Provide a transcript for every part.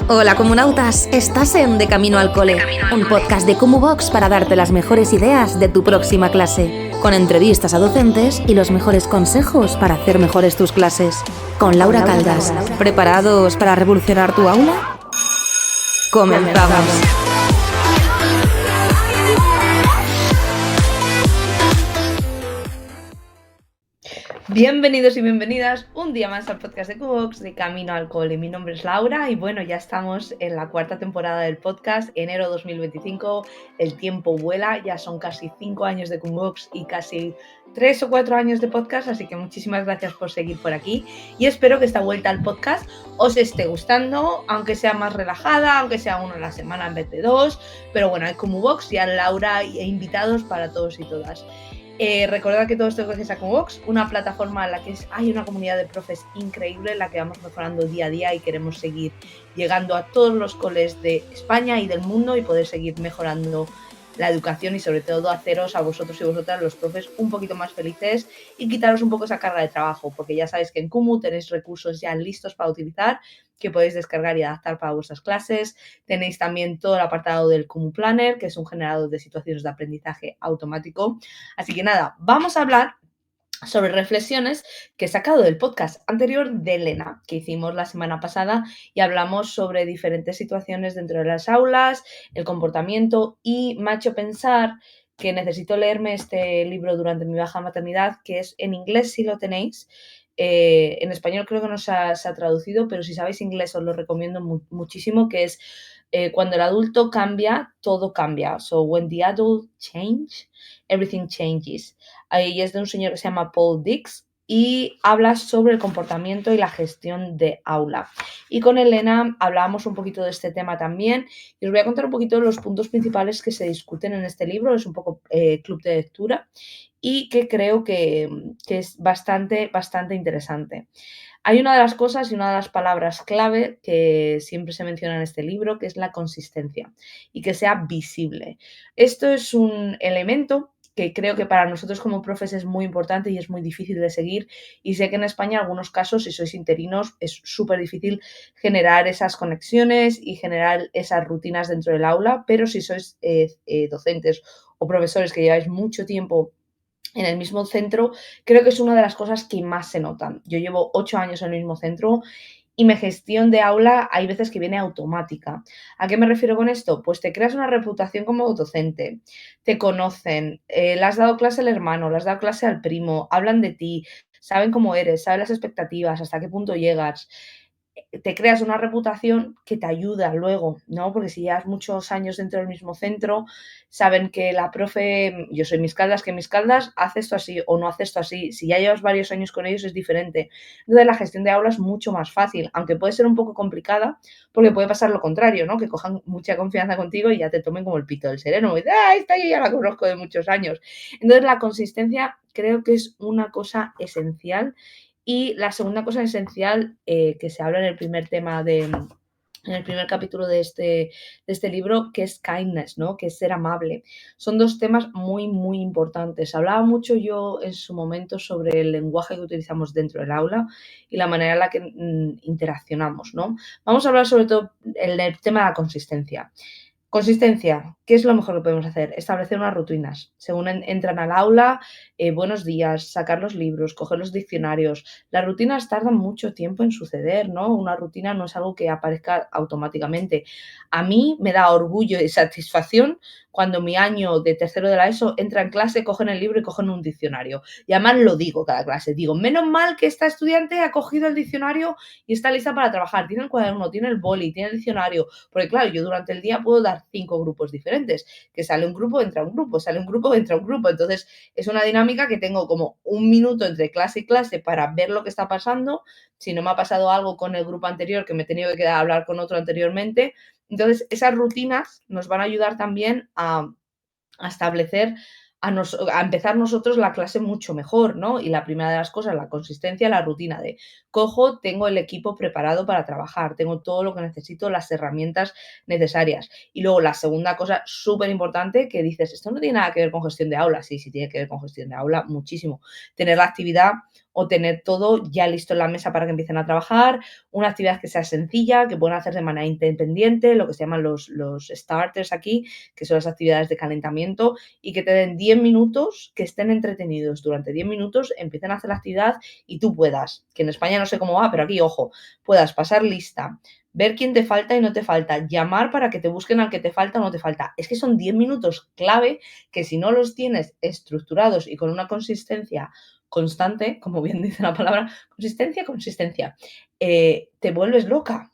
Hola comunautas, estás en De Camino al Cole, un podcast de Cumubox para darte las mejores ideas de tu próxima clase, con entrevistas a docentes y los mejores consejos para hacer mejores tus clases. Con Laura Caldas, ¿preparados para revolucionar tu aula? ¡Comenzamos! Bienvenidos y bienvenidas un día más al podcast de Cumubox de Camino al Cole. Mi nombre es Laura y bueno, ya estamos en la cuarta temporada del podcast, enero 2025, el tiempo vuela, ya son casi 5 años de Cumubox y casi 3 o 4 años de podcast, así que muchísimas gracias por seguir por aquí y espero que esta vuelta al podcast os esté gustando, aunque sea más relajada, aunque sea uno a la semana en vez de 2, pero bueno, hay Cumubox y a Laura e invitados para todos y todas. Recordad que todo esto es gracias a Cumubox, una plataforma en la que hay una comunidad de profes increíble en la que vamos mejorando día a día y queremos seguir llegando a todos los coles de España y del mundo y poder seguir mejorando la educación y sobre todo haceros a vosotros y vosotras los profes un poquito más felices y quitaros un poco esa carga de trabajo, porque ya sabéis que en Cumu tenéis recursos ya listos para utilizar que podéis descargar y adaptar para vuestras clases. Tenéis también todo el apartado del Cumu Planner, que es un generador de situaciones de aprendizaje automático. Así que nada, vamos a hablar sobre reflexiones que he sacado del podcast anterior de Elena, que hicimos la semana pasada y hablamos sobre diferentes situaciones dentro de las aulas, el comportamiento y me ha hecho pensar que necesito leerme este libro durante mi baja maternidad, que es en inglés si lo tenéis. En español creo que no se ha traducido, pero si sabéis inglés os lo recomiendo muchísimo, que es cuando el adulto cambia, todo cambia. So, when the adult change, everything changes. Y es de un señor que se llama Paul Dix y habla sobre el comportamiento y la gestión de aula. Y con Elena hablábamos un poquito de este tema también y os voy a contar un poquito de los puntos principales que se discuten en este libro. Es un poco club de lectura y que creo que es bastante interesante. Hay una de las cosas y una de las palabras clave que siempre se menciona en este libro, que es la consistencia y que sea visible. Esto es un elemento que creo que para nosotros como profes es muy importante y es muy difícil de seguir, y sé que en España en algunos casos, si sois interinos, es súper difícil generar esas conexiones y generar esas rutinas dentro del aula, pero si sois docentes o profesores que lleváis mucho tiempo en el mismo centro, creo que es una de las cosas que más se notan. Yo llevo 8 años en el mismo centro y mi gestión de aula hay veces que viene automática. ¿A qué me refiero con esto? Pues te creas una reputación como docente, te conocen, le has dado clase al hermano, le has dado clase al primo, hablan de ti, saben cómo eres, saben las expectativas, hasta qué punto llegas. Te creas una reputación que te ayuda luego, ¿no? Porque si llevas muchos años dentro del mismo centro, saben que la profe, yo soy Miscaldas, que Miscaldas hace esto así o no hace esto así. Si ya llevas varios años con ellos es diferente. Entonces la gestión de aula es mucho más fácil, aunque puede ser un poco complicada, porque puede pasar lo contrario, ¿no? Que cojan mucha confianza contigo y ya te tomen como el pito del sereno. Y dicen, ¡ah, esta yo ya la conozco de muchos años! Entonces la consistencia creo que es una cosa esencial. Y la segunda cosa esencial que se habla en el primer tema en el primer capítulo de este libro, que es kindness, ¿no? Que es ser amable. Son dos temas muy, muy importantes. Hablaba mucho yo en su momento sobre el lenguaje que utilizamos dentro del aula y la manera en la que interaccionamos, ¿no? Vamos a hablar sobre todo en el tema de la consistencia. Consistencia, ¿qué es lo mejor que podemos hacer? Establecer unas rutinas. Según entran al aula, buenos días, sacar los libros, coger los diccionarios. Las rutinas tardan mucho tiempo en suceder, ¿no? Una rutina no es algo que aparezca automáticamente. A mí me da orgullo y satisfacción cuando mi año de tercero de la ESO entra en clase, cogen el libro y cogen un diccionario. Y además lo digo cada clase. Digo, menos mal que esta estudiante ha cogido el diccionario y está lista para trabajar. Tiene el cuaderno, tiene el boli, tiene el diccionario. Porque claro, yo durante el día puedo dar 5 grupos diferentes, que sale un grupo, entra un grupo, sale un grupo, entra un grupo. Entonces es una dinámica que tengo como un minuto entre clase y clase para ver lo que está pasando, si no me ha pasado algo con el grupo anterior que me he tenido que quedar a hablar con otro anteriormente. Entonces esas rutinas nos van a ayudar también a establecer, a empezar nosotros la clase mucho mejor, ¿no? Y la primera de las cosas, la consistencia, la rutina de cojo, tengo el equipo preparado para trabajar, tengo todo lo que necesito, las herramientas necesarias. Y luego la segunda cosa súper importante que dices, esto no tiene nada que ver con gestión de aula. Sí, sí tiene que ver con gestión de aula, muchísimo. Tener la actividad o tener todo ya listo en la mesa para que empiecen a trabajar, una actividad que sea sencilla, que puedan hacer de manera independiente, lo que se llaman los starters aquí, que son las actividades de calentamiento, y que te den 10 minutos, que estén entretenidos durante 10 minutos, empiecen a hacer la actividad y tú puedas, que en España no sé cómo va, pero aquí, ojo, puedas pasar lista, ver quién te falta y no te falta, llamar para que te busquen al que te falta o no te falta. Es que son 10 minutos clave que si no los tienes estructurados y con una consistencia constante, como bien dice la palabra, consistencia, te vuelves loca,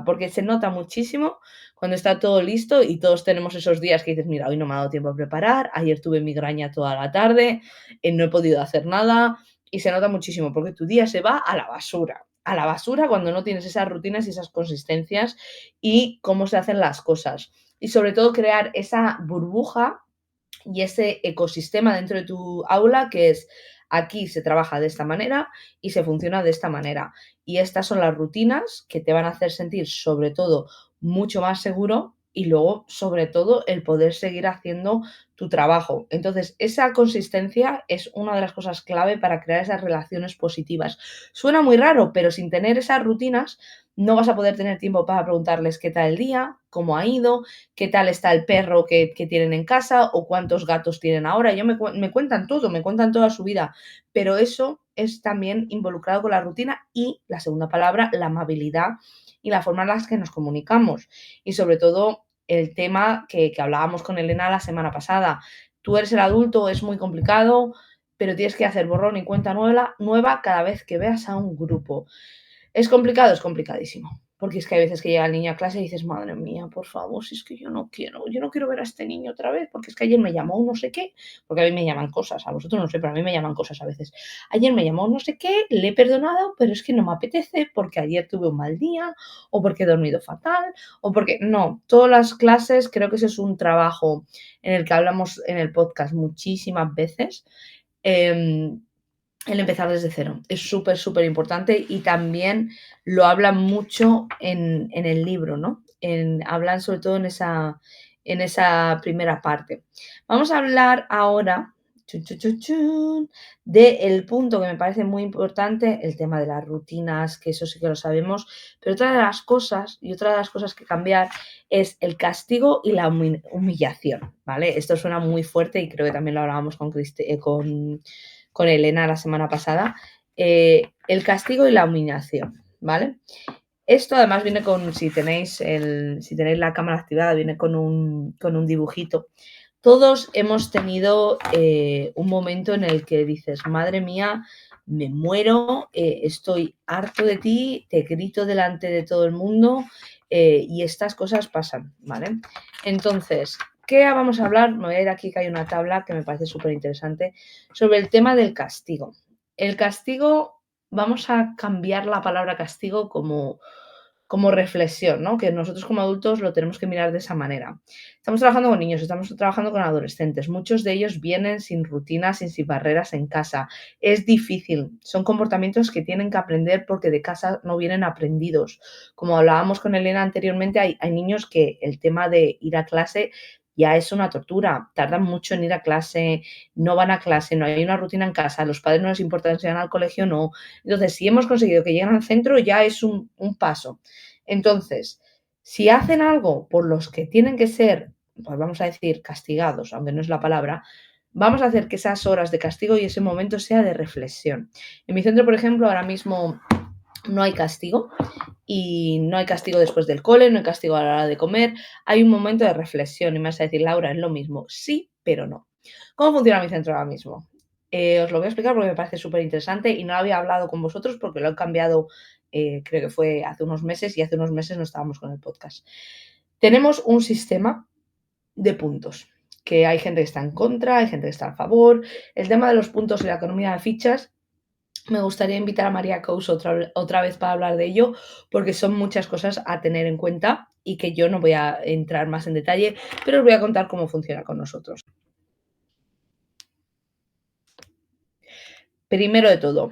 porque se nota muchísimo cuando está todo listo y todos tenemos esos días que dices, mira, hoy no me ha dado tiempo a preparar, ayer tuve migraña toda la tarde, no he podido hacer nada, y se nota muchísimo porque tu día se va a la basura cuando no tienes esas rutinas y esas consistencias y cómo se hacen las cosas. Y sobre todo crear esa burbuja y ese ecosistema dentro de tu aula que es aquí se trabaja de esta manera y se funciona de esta manera. Y estas son las rutinas que te van a hacer sentir sobre todo mucho más seguro y luego sobre todo el poder seguir haciendo tu trabajo. Entonces, esa consistencia es una de las cosas clave para crear esas relaciones positivas. Suena muy raro, pero sin tener esas rutinas no vas a poder tener tiempo para preguntarles qué tal el día, cómo ha ido, qué tal está el perro que tienen en casa o cuántos gatos tienen ahora. Ellos me cuentan todo, me cuentan toda su vida, pero eso es también involucrado con la rutina y la segunda palabra, la amabilidad y la forma en la que nos comunicamos. Y sobre todo el tema que hablábamos con Elena la semana pasada. Tú eres el adulto, es muy complicado, pero tienes que hacer borrón y cuenta nueva cada vez que veas a un grupo. ¿Es complicado? Es complicadísimo. Porque es que hay veces que llega el niño a clase y dices, madre mía, por favor, si es que yo no quiero ver a este niño otra vez, porque es que ayer me llamó no sé qué, porque a mí me llaman cosas, a vosotros no sé, pero a mí me llaman cosas a veces. Ayer me llamó no sé qué, le he perdonado, pero es que no me apetece porque ayer tuve un mal día, o porque he dormido fatal, o porque no, todas las clases, creo que ese es un trabajo en el que hablamos en el podcast muchísimas veces. El empezar desde cero. Es súper, súper importante y también lo hablan mucho en el libro, ¿no? Hablan sobre todo en esa primera parte. Vamos a hablar ahora del punto que me parece muy importante, el tema de las rutinas, que eso sí que lo sabemos, pero otra de las cosas y otra de las cosas que cambiar es el castigo y la humillación, ¿vale? Esto suena muy fuerte y creo que también lo hablábamos con Elena la semana pasada, el castigo y la humillación, ¿vale? Esto además viene con, si tenéis la cámara activada, viene con un dibujito. Todos hemos tenido un momento en el que dices, madre mía, me muero, estoy harto de ti, te grito delante de todo el mundo y estas cosas pasan, ¿vale? Entonces, ¿qué vamos a hablar? Me voy a ir aquí que hay una tabla que me parece súper interesante sobre el tema del castigo. El castigo, vamos a cambiar la palabra castigo como reflexión, ¿no? Que nosotros como adultos lo tenemos que mirar de esa manera. Estamos trabajando con niños, estamos trabajando con adolescentes. Muchos de ellos vienen sin rutinas, sin barreras en casa. Es difícil. Son comportamientos que tienen que aprender porque de casa no vienen aprendidos. Como hablábamos con Elena anteriormente, hay niños que el tema de ir a clase ya es una tortura. Tardan mucho en ir a clase, no van a clase, no hay una rutina en casa, a los padres no les importa si van al colegio o no. Entonces, si hemos conseguido que lleguen al centro, ya es un paso. Entonces, si hacen algo por los que tienen que ser, pues vamos a decir, castigados, aunque no es la palabra, vamos a hacer que esas horas de castigo y ese momento sea de reflexión. En mi centro, por ejemplo, ahora mismo no hay castigo y no hay castigo después del cole, no hay castigo a la hora de comer, hay un momento de reflexión y me vas a decir, Laura, es lo mismo, sí, pero no. ¿Cómo funciona mi centro ahora mismo? Os lo voy a explicar porque me parece súper interesante y no lo había hablado con vosotros porque lo he cambiado, creo que fue hace unos meses y hace unos meses no estábamos con el podcast. Tenemos un sistema de puntos, que hay gente que está en contra, hay gente que está a favor. El tema de los puntos y la economía de fichas, me gustaría invitar a María Couso otra vez para hablar de ello, porque son muchas cosas a tener en cuenta y que yo no voy a entrar más en detalle, pero os voy a contar cómo funciona con nosotros. Primero de todo,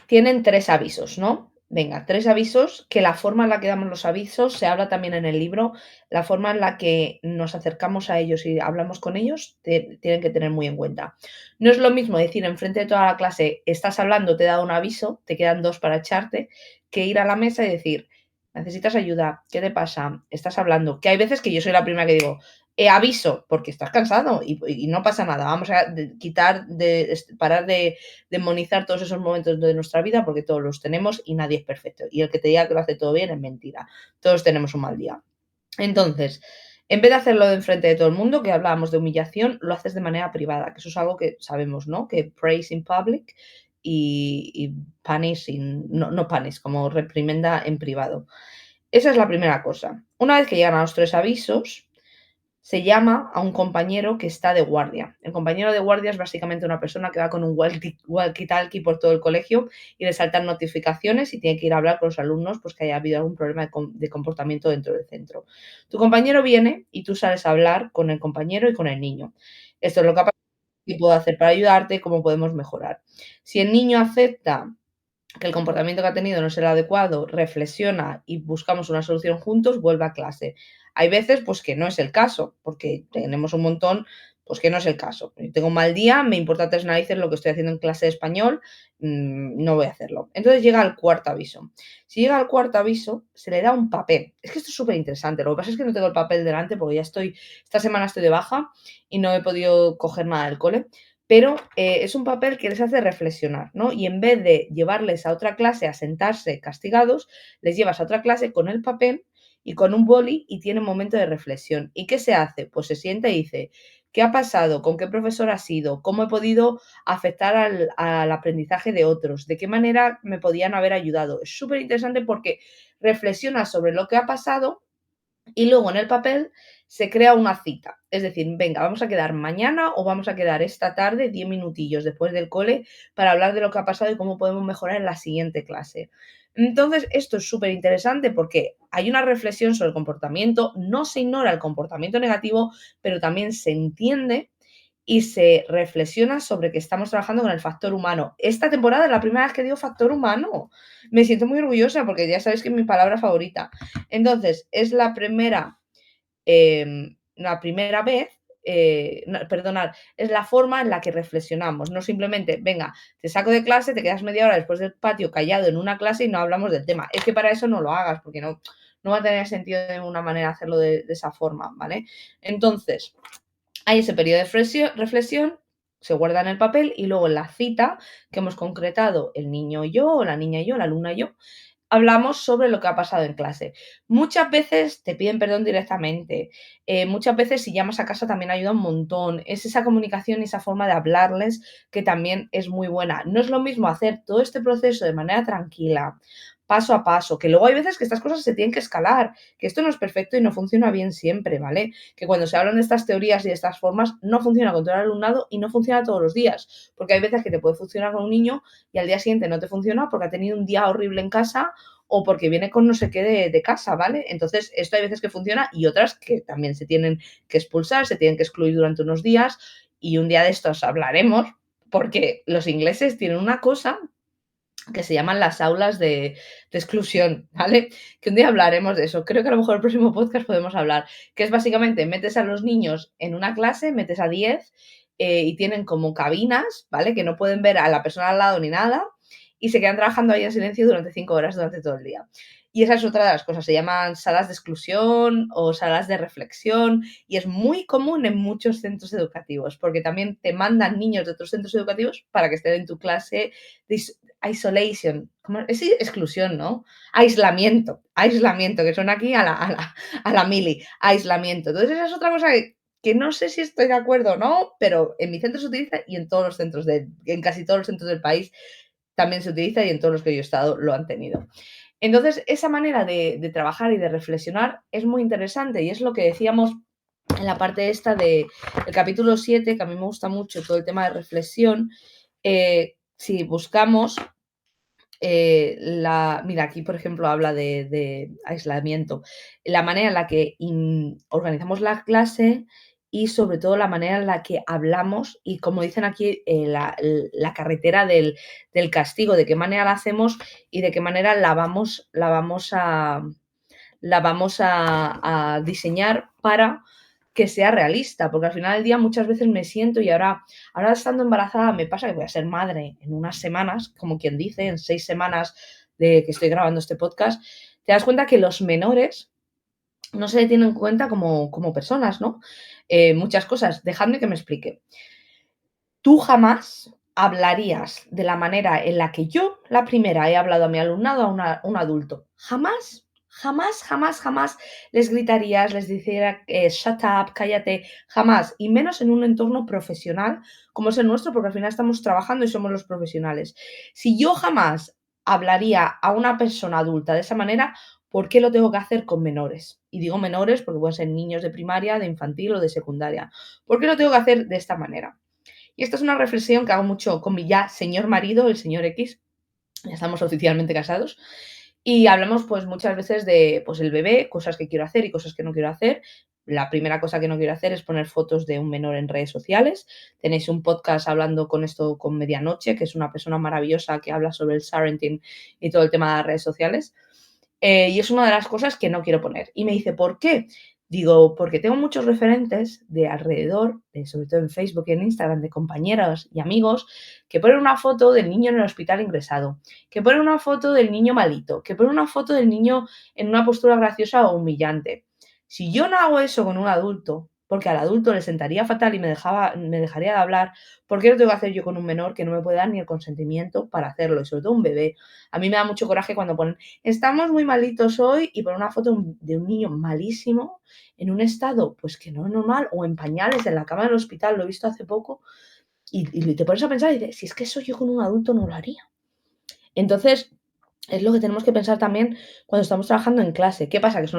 tienen 3 avisos, ¿no? Venga, 3 avisos, que la forma en la que damos los avisos, se habla también en el libro, la forma en la que nos acercamos a ellos y hablamos con ellos, tienen que tener muy en cuenta. No es lo mismo decir enfrente de toda la clase: "Estás hablando, te he dado un aviso, te quedan 2 para echarte", que ir a la mesa y decir: "¿Necesitas ayuda? ¿Qué te pasa? Estás hablando". Que hay veces que yo soy la primera que digo: aviso", porque estás cansado y no pasa nada. Vamos a quitar parar de demonizar todos esos momentos de nuestra vida, porque todos los tenemos y nadie es perfecto. Y el que te diga que lo hace todo bien es mentira. Todos tenemos un mal día. Entonces, en vez de hacerlo de enfrente de todo el mundo, que hablábamos de humillación, lo haces de manera privada, que eso es algo que sabemos, ¿no? Que praise in public y punish no punish, como reprimenda en privado. Esa es la primera cosa. Una vez que llegan a los 3 avisos, se llama a un compañero que está de guardia. El compañero de guardia es básicamente una persona que va con un walkie-talkie por todo el colegio y le saltan notificaciones y tiene que ir a hablar con los alumnos, pues que haya habido algún problema de comportamiento dentro del centro. Tu compañero viene y tú sales a hablar con el compañero y con el niño. Esto es lo que ha pasado, qué puedo hacer para ayudarte, cómo podemos mejorar. Si el niño acepta que el comportamiento que ha tenido no es el adecuado, reflexiona y buscamos una solución juntos, vuelve a clase. Hay veces, pues, que no es el caso, porque tenemos un montón, pues, que no es el caso. Tengo un mal día, me importa 3 narices lo que estoy haciendo en clase de español, no voy a hacerlo. Entonces llega el cuarto aviso. Si llega al cuarto aviso, se le da un papel. Es que esto es súper interesante. Lo que pasa es que no tengo el papel delante porque esta semana estoy de baja y no he podido coger nada del cole, pero es un papel que les hace reflexionar, ¿no? Y en vez de llevarles a otra clase a sentarse castigados, les llevas a otra clase con el papel y con un boli y tienen un momento de reflexión. ¿Y qué se hace? Pues se sienta y dice: "¿Qué ha pasado? ¿Con qué profesor ha sido? ¿Cómo he podido afectar al aprendizaje de otros? ¿De qué manera me podían haber ayudado?". Es súper interesante porque reflexiona sobre lo que ha pasado y luego en el papel se crea una cita. Es decir, venga, vamos a quedar mañana o vamos a quedar esta tarde 10 minutillos después del cole para hablar de lo que ha pasado y cómo podemos mejorar en la siguiente clase. Entonces, esto es súper interesante porque hay una reflexión sobre el comportamiento, no se ignora el comportamiento negativo, pero también se entiende y se reflexiona sobre que estamos trabajando con el factor humano. Esta temporada es la primera vez que digo factor humano. Me siento muy orgullosa porque ya sabéis que es mi palabra favorita. Entonces, es la primera vez, no, perdonad, es la forma en la que reflexionamos. No simplemente, venga, te saco de clase, te quedas media hora después del patio callado en una clase y no hablamos del tema. Es que para eso no lo hagas, porque no va a tener sentido de ninguna manera hacerlo de esa forma, ¿vale? Entonces, hay ese periodo de reflexión, se guarda en el papel y luego en la cita que hemos concretado el niño y yo, o la niña y yo, la alumna y yo, hablamos sobre lo que ha pasado en clase. Muchas veces te piden perdón directamente, muchas veces si llamas a casa también ayuda un montón. Es esa comunicación y esa forma de hablarles que también es muy buena. No es lo mismo hacer todo este proceso de manera tranquila, paso a paso, que luego hay veces que estas cosas se tienen que escalar, que esto no es perfecto y no funciona bien siempre, ¿vale? Que cuando se hablan de estas teorías y de estas formas, no funciona con todo el alumnado y no funciona todos los días, porque hay veces que te puede funcionar con un niño y al día siguiente no te funciona porque ha tenido un día horrible en casa o porque viene con no sé qué de casa, ¿vale? Entonces, esto hay veces que funciona y otras que también se tienen que expulsar, se tienen que excluir durante unos días y un día de estos hablaremos porque los ingleses tienen una cosa que se llaman las aulas de exclusión, ¿vale? Que un día hablaremos de eso. Creo que a lo mejor el próximo podcast podemos hablar, que es básicamente metes a los niños en una clase, metes a 10 y tienen como cabinas, ¿vale? Que no pueden ver a la persona al lado ni nada y se quedan trabajando ahí en silencio durante 5 horas durante todo el día. Y esa es otra de las cosas, se llaman salas de exclusión o salas de reflexión y es muy común en muchos centros educativos porque también te mandan niños de otros centros educativos para que estén en tu clase de isolation, ¿cómo? Es exclusión, ¿no? Aislamiento, que suena aquí a la mili, aislamiento. Entonces, esa es otra cosa que no sé si estoy de acuerdo o no, pero en mi centro se utiliza y en todos los centros en casi todos los centros del país también se utiliza y en todos los que yo he estado lo han tenido. Entonces, esa manera de trabajar y de reflexionar es muy interesante y es lo que decíamos en la parte esta del capítulo 7, que a mí me gusta mucho todo el tema de reflexión. Si buscamos mira, aquí por ejemplo habla de aislamiento. La manera en la que organizamos la clase y sobre todo la manera en la que hablamos y, como dicen aquí, la carretera del castigo, de qué manera la hacemos y de qué manera la vamos a diseñar para que sea realista, porque al final del día muchas veces me siento y ahora estando embarazada me pasa que voy a ser madre en unas semanas, como quien dice, en 6 semanas de que estoy grabando este podcast, te das cuenta que los menores no se tienen en cuenta como personas, ¿no? Muchas cosas. Dejadme que me explique. Tú jamás hablarías de la manera en la que yo, la primera, he hablado a mi alumnado, a un adulto. Jamás, jamás, jamás, jamás les gritarías, les dijera shut up, cállate, jamás. Y menos en un entorno profesional como es el nuestro, porque al final estamos trabajando y somos los profesionales. Si yo jamás hablaría a una persona adulta de esa manera, ¿por qué lo tengo que hacer con menores? Y digo menores porque pueden ser niños de primaria, de infantil o de secundaria. ¿Por qué lo tengo que hacer de esta manera? Y esta es una reflexión que hago mucho con mi ya señor marido, el señor X. Ya estamos oficialmente casados. Y hablamos pues muchas veces de pues el bebé, cosas que quiero hacer y cosas que no quiero hacer. La primera cosa que no quiero hacer es poner fotos de un menor en redes sociales. Tenéis un podcast hablando con esto con Medianoche, que es una persona maravillosa que habla sobre el parenting y todo el tema de las redes sociales. Y es una de las cosas que no quiero poner. Y me dice, ¿por qué? Digo, porque tengo muchos referentes de alrededor, sobre todo en Facebook y en Instagram, de compañeros y amigos, que ponen una foto del niño en el hospital ingresado, que ponen una foto del niño malito, que ponen una foto del niño en una postura graciosa o humillante. Si yo no hago eso con un adulto, porque al adulto le sentaría fatal y me dejaría de hablar, ¿por qué lo tengo que hacer yo con un menor que no me puede dar ni el consentimiento para hacerlo? Y sobre todo un bebé. A mí me da mucho coraje cuando ponen, estamos muy malitos hoy, y ponen una foto de un niño malísimo en un estado pues que no es normal, o en pañales en la cama del hospital, lo he visto hace poco, y te pones a pensar y dices, si es que eso yo con un adulto no lo haría. Entonces, es lo que tenemos que pensar también cuando estamos trabajando en clase. ¿Qué pasa? Que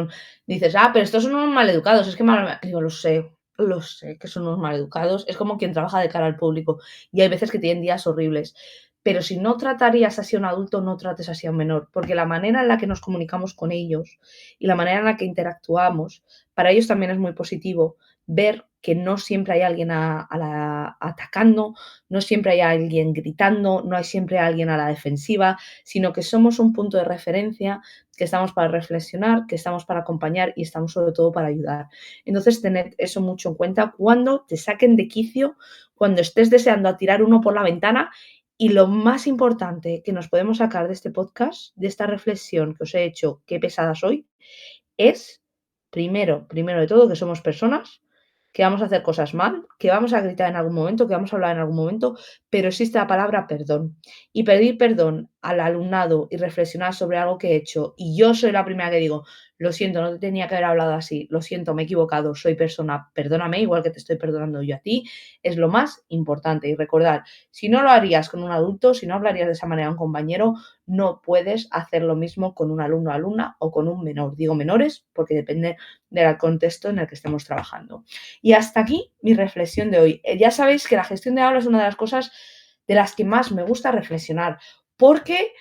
dices, pero estos son unos maleducados, es que digo, lo sé que son unos maleducados, es como quien trabaja de cara al público y hay veces que tienen días horribles. Pero si no tratarías así a un adulto, no trates así a un menor, porque la manera en la que nos comunicamos con ellos y la manera en la que interactuamos, para ellos también es muy positivo ver que no siempre hay alguien atacando, no siempre hay alguien gritando, no hay siempre alguien a la defensiva, sino que somos un punto de referencia, que estamos para reflexionar, que estamos para acompañar y estamos sobre todo para ayudar. Entonces, tened eso mucho en cuenta cuando te saquen de quicio, cuando estés deseando tirar uno por la ventana. Y lo más importante que nos podemos sacar de este podcast, de esta reflexión que os he hecho, qué pesada soy, es, primero de todo, que somos personas, que vamos a hacer cosas mal, que vamos a gritar en algún momento, que vamos a hablar en algún momento, pero existe la palabra perdón. Y pedir perdón al alumnado y reflexionar sobre algo que he hecho. Y yo soy la primera que digo, lo siento, no te tenía que haber hablado así, lo siento, me he equivocado, soy persona, perdóname, igual que te estoy perdonando yo a ti, es lo más importante. Y recordar, si no lo harías con un adulto, si no hablarías de esa manera a un compañero, no puedes hacer lo mismo con un alumno o alumna o con un menor. Digo menores porque depende del contexto en el que estemos trabajando. Y hasta aquí mi reflexión de hoy. Ya sabéis que la gestión de aula es una de las cosas de las que más me gusta reflexionar, porque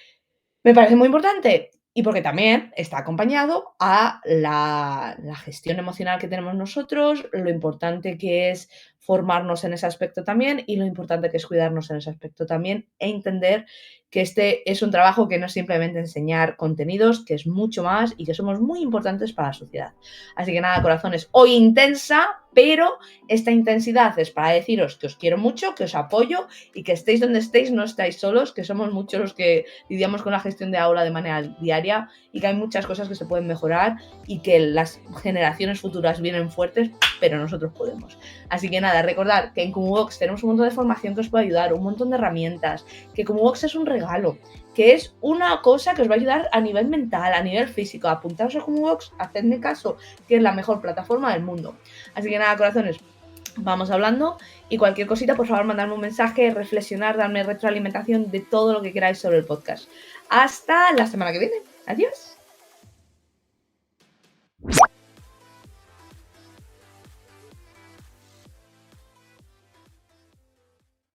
me parece muy importante y porque también está acompañado a la gestión emocional que tenemos nosotros, lo importante que es formarnos en ese aspecto también y lo importante que es cuidarnos en ese aspecto también e entender que este es un trabajo que no es simplemente enseñar contenidos, que es mucho más y que somos muy importantes para la sociedad. Así que nada, corazones, hoy intensa, pero esta intensidad es para deciros que os quiero mucho, que os apoyo y que estéis donde estéis, no estáis solos, que somos muchos los que lidiamos con la gestión de aula de manera diaria y que hay muchas cosas que se pueden mejorar y que las generaciones futuras vienen fuertes, pero nosotros podemos. Así que nada, recordad que en CumuVox tenemos un montón de formación que os puede ayudar, un montón de herramientas, que CumuVox es un regalo, que es una cosa que os va a ayudar a nivel mental, a nivel físico. Apuntaos a CumuVox, hacedme caso, que es la mejor plataforma del mundo. Así que nada, corazones, vamos hablando y cualquier cosita, por favor, mandadme un mensaje, reflexionar, darme retroalimentación de todo lo que queráis sobre el podcast. Hasta la semana que viene. Adiós.